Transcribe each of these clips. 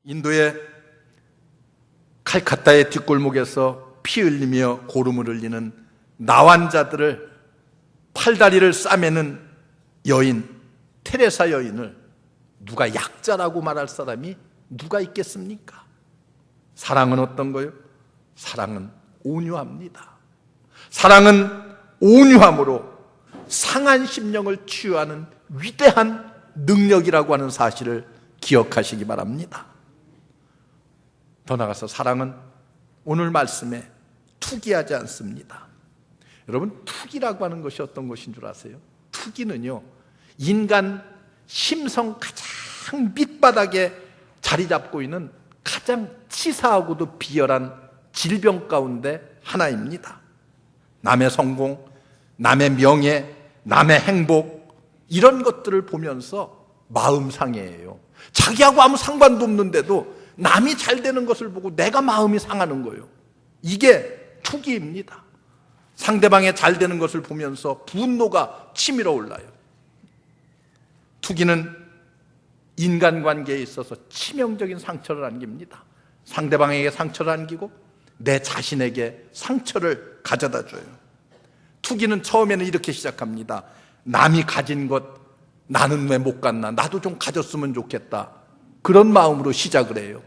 인도의 칼카타의 뒷골목에서 피 흘리며 고름을 흘리는 나환자들을 팔다리를 싸매는 여인 테레사 여인을 누가 약자라고 말할 사람이 누가 있겠습니까? 사랑은 어떤 거요? 사랑은 온유합니다. 사랑은 온유함으로 상한 심령을 치유하는 위대한 능력이라고 하는 사실을 기억하시기 바랍니다. 더 나아가서 사랑은 오늘 말씀에 투기하지 않습니다. 여러분, 투기라고 하는 것이 어떤 것인 줄 아세요? 투기는요, 인간 심성 가장 밑바닥에 자리 잡고 있는 가장 치사하고도 비열한 질병 가운데 하나입니다. 남의 성공, 남의 명예, 남의 행복, 이런 것들을 보면서 마음 상해해요. 자기하고 아무 상관도 없는데도 남이 잘 되는 것을 보고 내가 마음이 상하는 거예요. 이게 투기입니다. 상대방의 잘 되는 것을 보면서 분노가 치밀어 올라요. 투기는 인간관계에 있어서 치명적인 상처를 안깁니다. 상대방에게 상처를 안기고 내 자신에게 상처를 가져다 줘요. 투기는 처음에는 이렇게 시작합니다. 남이 가진 것 나는 왜 못 갖나? 나도 좀 가졌으면 좋겠다. 그런 마음으로 시작을 해요.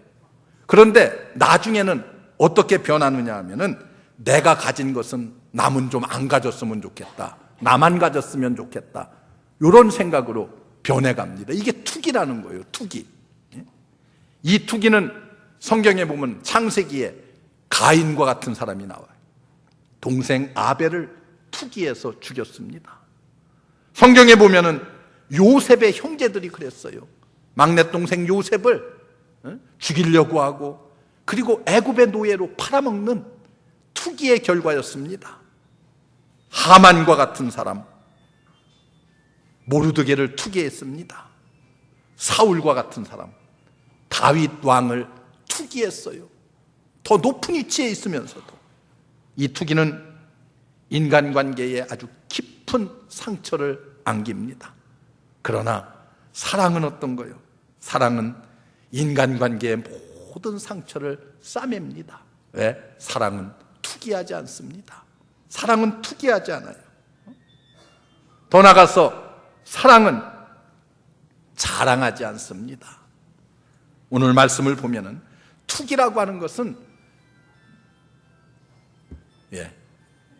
그런데 나중에는 어떻게 변하느냐 하면은 내가 가진 것은 남은 좀 안 가졌으면 좋겠다. 나만 가졌으면 좋겠다. 이런 생각으로 변해갑니다. 이게 투기라는 거예요. 투기. 이 투기는 성경에 보면 창세기에 가인과 같은 사람이 나와요. 동생 아벨을 투기해서 죽였습니다. 성경에 보면은 요셉의 형제들이 그랬어요. 막내 동생 요셉을 죽이려고 하고, 그리고 애굽의 노예로 팔아먹는 투기의 결과였습니다. 하만과 같은 사람, 모르드게를 투기했습니다. 사울과 같은 사람, 다윗 왕을 투기했어요. 더 높은 위치에 있으면서도. 이 투기는 인간관계에 아주 깊은 상처를 안깁니다. 그러나 사랑은 어떤 거예요? 사랑은 인간관계의 모든 상처를 싸맵니다. 왜? 사랑은 투기하지 않습니다. 사랑은 투기하지 않아요. 더 나아가서 사랑은 자랑하지 않습니다. 오늘 말씀을 보면은 투기라고 하는 것은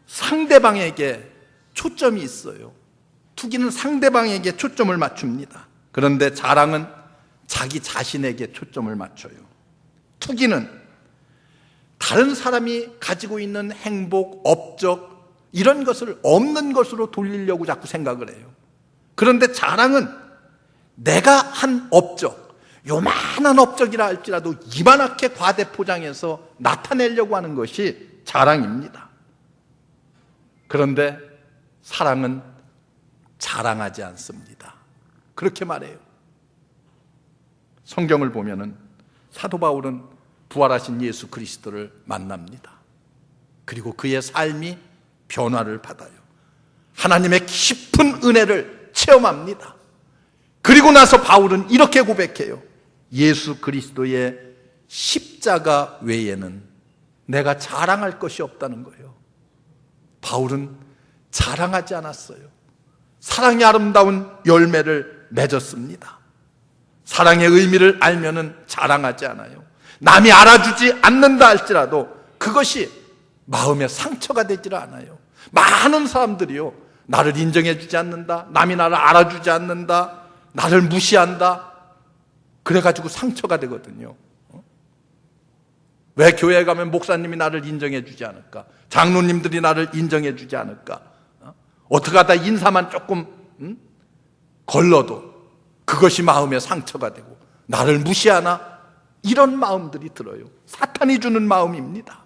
상대방에게 초점이 있어요. 투기는 상대방에게 초점을 맞춥니다. 그런데 자랑은 자기 자신에게 초점을 맞춰요. 투기는 다른 사람이 가지고 있는 행복, 업적, 이런 것을 없는 것으로 돌리려고 자꾸 생각을 해요. 그런데 자랑은 내가 한 업적, 요만한 업적이라 할지라도 이만하게 과대포장해서 나타내려고 하는 것이 자랑입니다. 그런데 사랑은 자랑하지 않습니다. 그렇게 말해요. 성경을 보면은 사도 바울은 부활하신 예수 그리스도를 만납니다. 그리고 그의 삶이 변화를 받아요. 하나님의 깊은 은혜를 체험합니다. 그리고 나서 바울은 이렇게 고백해요. 예수 그리스도의 십자가 외에는 내가 자랑할 것이 없다는 거예요. 바울은 자랑하지 않았어요. 사랑의 아름다운 열매를 맺었습니다. 사랑의 의미를 알면은 자랑하지 않아요. 남이 알아주지 않는다 할지라도 그것이 마음의 상처가 되질 않아요. 많은 사람들이요, 나를 인정해 주지 않는다, 남이 나를 알아주지 않는다, 나를 무시한다, 그래가지고 상처가 되거든요. 왜 교회에 가면 목사님이 나를 인정해 주지 않을까? 장로님들이 나를 인정해 주지 않을까? 어떻게 하다 인사만 조금 걸러도 그것이 마음의 상처가 되고, 나를 무시하나? 이런 마음들이 들어요. 사탄이 주는 마음입니다.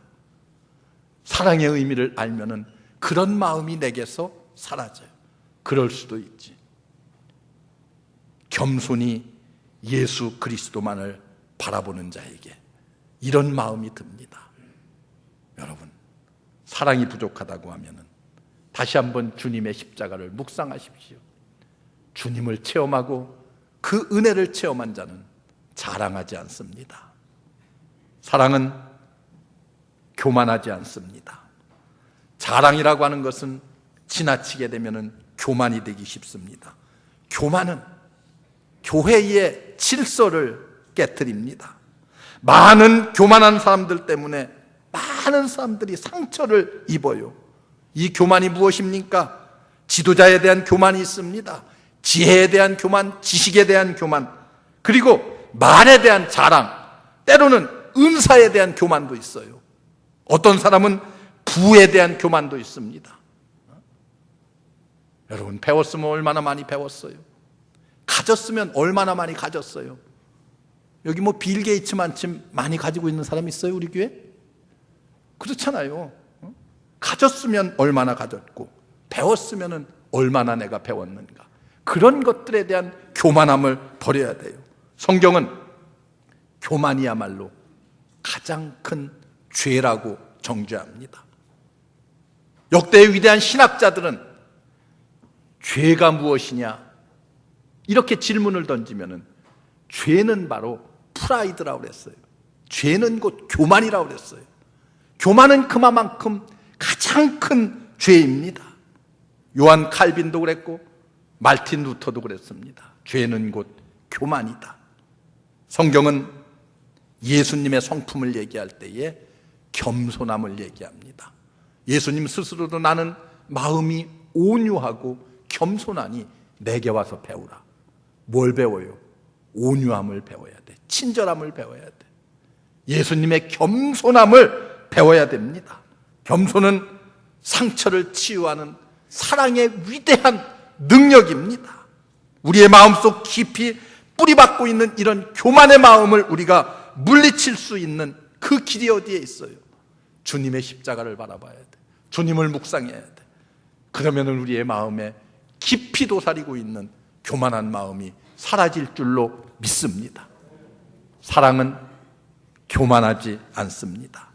사랑의 의미를 알면은 그런 마음이 내게서 사라져요. 그럴 수도 있지. 겸손히 예수 그리스도만을 바라보는 자에게 이런 마음이 듭니다. 여러분, 사랑이 부족하다고 하면은 다시 한번 주님의 십자가를 묵상하십시오. 주님을 체험하고 그 은혜를 체험한 자는 자랑하지 않습니다. 사랑은 교만하지 않습니다. 자랑이라고 하는 것은 지나치게 되면 교만이 되기 쉽습니다. 교만은 교회의 질서를 깨트립니다. 많은 교만한 사람들 때문에 많은 사람들이 상처를 입어요. 이 교만이 무엇입니까? 지도자에 대한 교만이 있습니다. 지혜에 대한 교만, 지식에 대한 교만, 그리고 말에 대한 자랑, 때로는 은사에 대한 교만도 있어요. 어떤 사람은 부에 대한 교만도 있습니다. 여러분, 배웠으면 얼마나 많이 배웠어요? 가졌으면 얼마나 많이 가졌어요? 여기 뭐 빌 게이츠만큼 많이 가지고 있는 사람 있어요, 우리 교회? 그렇잖아요. 가졌으면 얼마나 가졌고, 배웠으면 얼마나 내가 배웠는가. 그런 것들에 대한 교만함을 버려야 돼요. 성경은 교만이야말로 가장 큰 죄라고 정죄합니다. 역대의 위대한 신학자들은 죄가 무엇이냐 이렇게 질문을 던지면은 죄는 바로 프라이드라고 그랬어요. 죄는 곧 교만이라고 그랬어요. 교만은 그만큼 가장 큰 죄입니다. 요한 칼빈도 그랬고 말틴 루터도 그랬습니다. 죄는 곧 교만이다. 성경은 예수님의 성품을 얘기할 때에 겸손함을 얘기합니다. 예수님 스스로도 나는 마음이 온유하고 겸손하니 내게 와서 배우라. 뭘 배워요? 온유함을 배워야 돼. 친절함을 배워야 돼. 예수님의 겸손함을 배워야 됩니다. 겸손은 상처를 치유하는 사랑의 위대한 능력입니다. 우리의 마음속 깊이 뿌리박고 있는 이런 교만의 마음을 우리가 물리칠 수 있는 그 길이 어디에 있어요? 주님의 십자가를 바라봐야 돼. 주님을 묵상해야 돼. 그러면 우리의 마음에 깊이 도사리고 있는 교만한 마음이 사라질 줄로 믿습니다. 사랑은 교만하지 않습니다.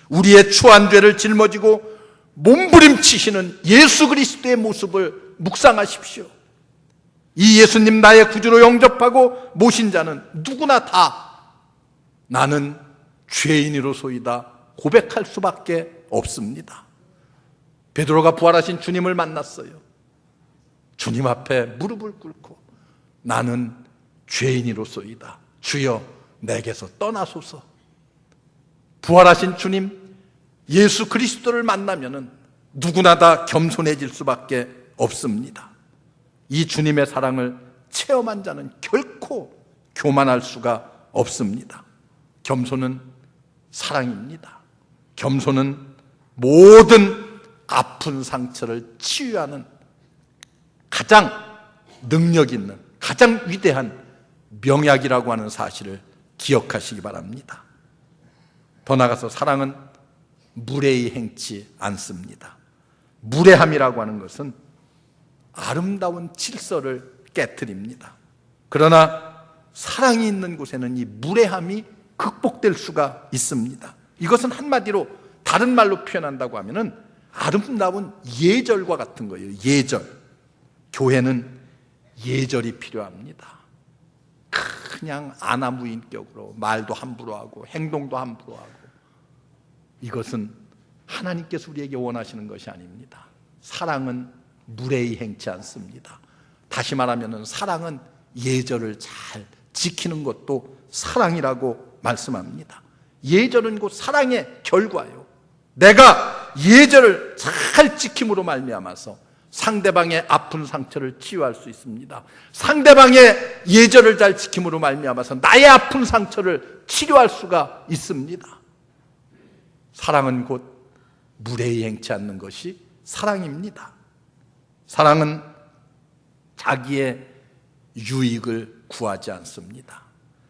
우리의 추한 죄를 짊어지고 몸부림치시는 예수 그리스도의 모습을 묵상하십시오. 이 예수님 나의 구주로 영접하고 모신 자는 누구나 다 나는 죄인이로소이다 고백할 수밖에 없습니다. 베드로가 부활하신 주님을 만났어요. 주님 앞에 무릎을 꿇고 나는 죄인이로소이다. 주여 내게서 떠나소서. 부활하신 주님 예수 그리스도를 만나면은 누구나 다 겸손해질 수밖에 없습니다. 이 주님의 사랑을 체험한 자는 결코 교만할 수가 없습니다. 겸손은 사랑입니다. 겸손은 모든 아픈 상처를 치유하는 가장 능력 있는 가장 위대한 명약이라고 하는 사실을 기억하시기 바랍니다. 더 나아가서 사랑은 무례히 행치 않습니다. 무례함이라고 하는 것은 아름다운 질서를 깨트립니다. 그러나 사랑이 있는 곳에는 이 무례함이 극복될 수가 있습니다. 이것은 한마디로 다른 말로 표현한다고 하면은 아름다운 예절과 같은 거예요. 예절. 교회는 예절이 필요합니다. 그냥 아나무인격으로 말도 함부로 하고 행동도 함부로 하고, 이것은 하나님께서 우리에게 원하시는 것이 아닙니다. 사랑은 무례히 행치 않습니다. 다시 말하면 사랑은 예절을 잘 지키는 것도 사랑이라고 말씀합니다. 예절은 곧 사랑의 결과예요. 내가 예절을 잘 지킴으로 말미암아서 상대방의 아픈 상처를 치유할 수 있습니다. 상대방의 예절을 잘 지킴으로 말미암아서 나의 아픈 상처를 치료할 수가 있습니다. 사랑은 곧 무례히 행치 않는 것이 사랑입니다. 사랑은 자기의 유익을 구하지 않습니다.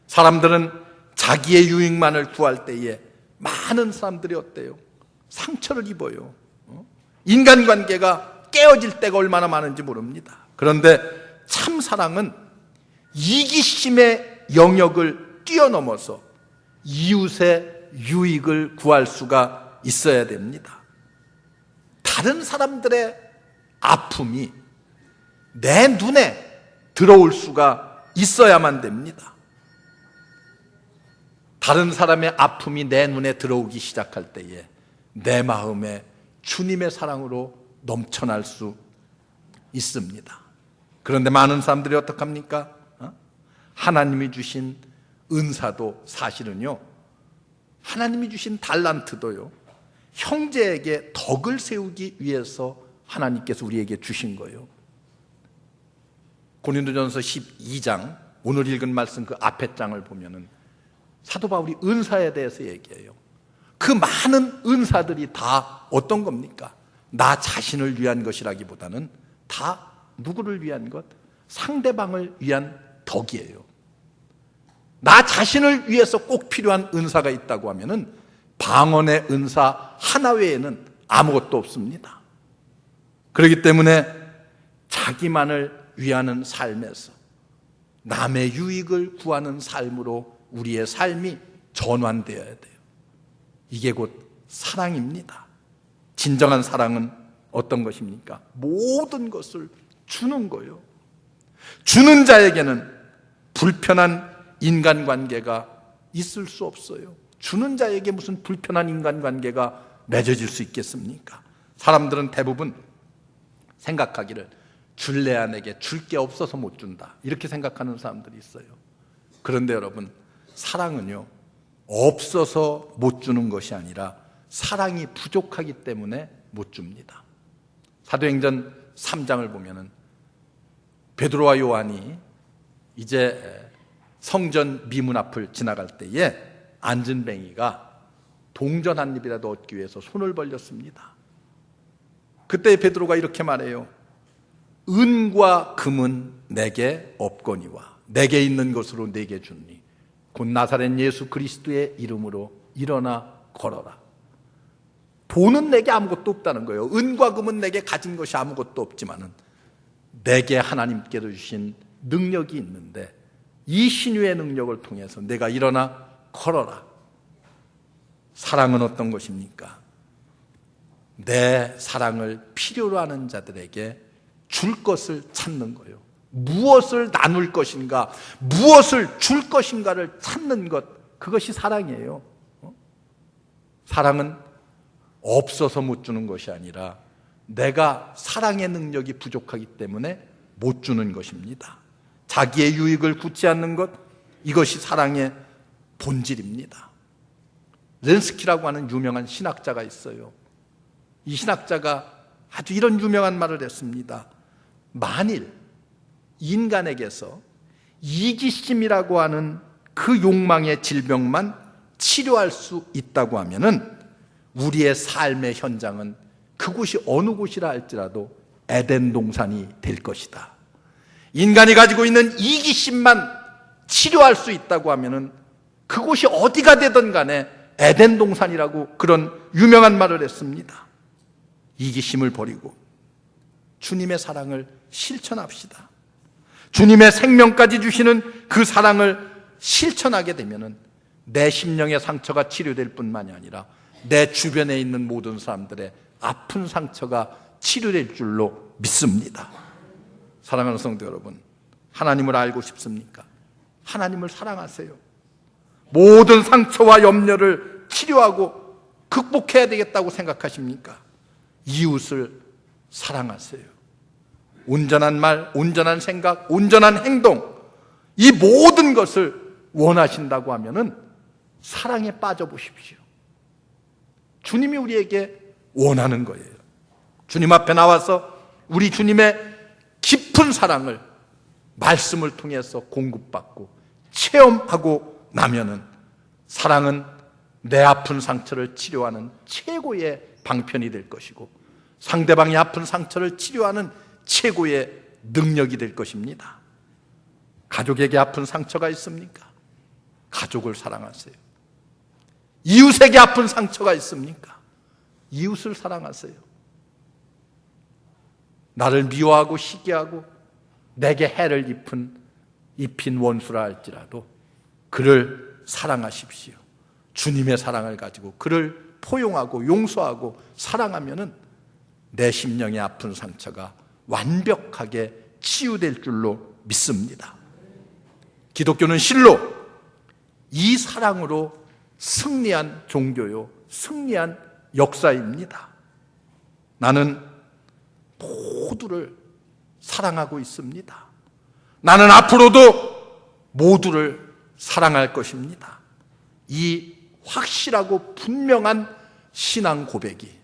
사람들은 자기의 유익만을 구할 때에 많은 사람들이 어때요? 상처를 입어요. 인간관계가 깨어질 때가 얼마나 많은지 모릅니다. 그런데 참 사랑은 이기심의 영역을 뛰어넘어서 이웃의 유익을 구할 수가 있어야 됩니다. 다른 사람들의 아픔이 내 눈에 들어올 수가 있어야만 됩니다. 다른 사람의 아픔이 내 눈에 들어오기 시작할 때에 내 마음에 주님의 사랑으로 넘쳐날 수 있습니다. 그런데 많은 사람들이 어떡합니까? 하나님이 주신 은사도 사실은요, 하나님이 주신 달란트도요, 형제에게 덕을 세우기 위해서 하나님께서 우리에게 주신 거예요. 고린도전서 12장, 오늘 읽은 말씀 그 앞에 장을 보면은 사도 바울이 은사에 대해서 얘기해요. 그 많은 은사들이 다 어떤 겁니까? 나 자신을 위한 것이라기보다는 다 누구를 위한 것? 상대방을 위한 덕이에요. 나 자신을 위해서 꼭 필요한 은사가 있다고 하면은 방언의 은사 하나 외에는 아무것도 없습니다. 그렇기 때문에 자기만을 위하는 삶에서 남의 유익을 구하는 삶으로 우리의 삶이 전환되어야 돼요. 이게 곧 사랑입니다. 진정한 사랑은 어떤 것입니까? 모든 것을 주는 거예요. 주는 자에게는 불편한 인간관계가 있을 수 없어요. 주는 자에게 무슨 불편한 인간관계가 맺어질 수 있겠습니까? 사람들은 대부분 생각하기를 줄래야 내게 줄 게 없어서 못 준다, 이렇게 생각하는 사람들이 있어요. 그런데 여러분, 사랑은요, 없어서 못 주는 것이 아니라 사랑이 부족하기 때문에 못 줍니다. 사도행전 3장을 보면은 베드로와 요한이 이제 성전 미문 앞을 지나갈 때에 안진뱅이가 동전 한 입이라도 얻기 위해서 손을 벌렸습니다. 그때 베드로가 이렇게 말해요. 은과 금은 내게 없거니와 내게 있는 것으로 내게 주니 곧 나사렛 예수 그리스도의 이름으로 일어나 걸어라. 돈은 내게 아무것도 없다는 거예요. 은과 금은 내게 가진 것이 아무것도 없지만은 내게 하나님께서 주신 능력이 있는데 이 신유의 능력을 통해서 내가 일어나 걸어라. 사랑은 어떤 것입니까? 내 사랑을 필요로 하는 자들에게 줄 것을 찾는 거예요. 무엇을 나눌 것인가, 무엇을 줄 것인가를 찾는 것, 그것이 사랑이에요. 사랑은 없어서 못 주는 것이 아니라 내가 사랑의 능력이 부족하기 때문에 못 주는 것입니다. 자기의 유익을 굳지 않는 것, 이것이 사랑의 본질입니다. 렌스키라고 하는 유명한 신학자가 있어요. 이 신학자가 아주 이런 유명한 말을 했습니다. 만일 인간에게서 이기심이라고 하는 그 욕망의 질병만 치료할 수 있다고 하면은 우리의 삶의 현장은 그곳이 어느 곳이라 할지라도 에덴 동산이 될 것이다. 인간이 가지고 있는 이기심만 치료할 수 있다고 하면은 그곳이 어디가 되든 간에 에덴 동산이라고 그런 유명한 말을 했습니다. 이기심을 버리고 주님의 사랑을 실천합시다. 주님의 생명까지 주시는 그 사랑을 실천하게 되면은 내 심령의 상처가 치료될 뿐만이 아니라 내 주변에 있는 모든 사람들의 아픈 상처가 치료될 줄로 믿습니다. 사랑하는 성도 여러분, 하나님을 알고 싶습니까? 하나님을 사랑하세요. 모든 상처와 염려를 치료하고 극복해야 되겠다고 생각하십니까? 이웃을 사랑하세요. 온전한 말, 온전한 생각, 온전한 행동, 이 모든 것을 원하신다고 하면은 사랑에 빠져보십시오. 주님이 우리에게 원하는 거예요. 주님 앞에 나와서 우리 주님의 깊은 사랑을 말씀을 통해서 공급받고 체험하고 나면은 사랑은 내 아픈 상처를 치료하는 최고의 방편이 될 것이고 상대방이 아픈 상처를 치료하는 최고의 능력이 될 것입니다. 가족에게 아픈 상처가 있습니까? 가족을 사랑하세요. 이웃에게 아픈 상처가 있습니까? 이웃을 사랑하세요. 나를 미워하고 시기하고 내게 해를 입힌 원수라 할지라도 그를 사랑하십시오. 주님의 사랑을 가지고 그를 포용하고 용서하고 사랑하면은 내 심령의 아픈 상처가 완벽하게 치유될 줄로 믿습니다. 기독교는 실로 이 사랑으로 승리한 종교요, 승리한 역사입니다. 나는 모두를 사랑하고 있습니다. 나는 앞으로도 모두를 사랑할 것입니다. 이 확실하고 분명한 신앙 고백이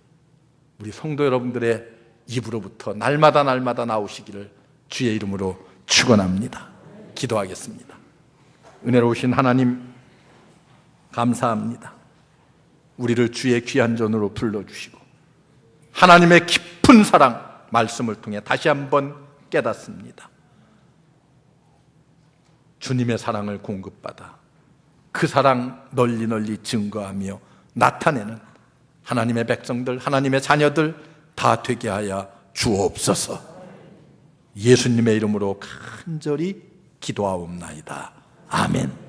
우리 성도 여러분들의 입으로부터 날마다 나오시기를 주의 이름으로 축원합니다. 기도하겠습니다. 은혜로우신 하나님, 감사합니다. 우리를 주의 귀한 전으로 불러주시고 하나님의 깊은 사랑 말씀을 통해 다시 한번 깨닫습니다. 주님의 사랑을 공급받아 그 사랑 널리 증거하며 나타내는 하나님의 백성들, 하나님의 자녀들 다 되게 하여 주옵소서. 예수님의 이름으로 간절히 기도하옵나이다. 아멘.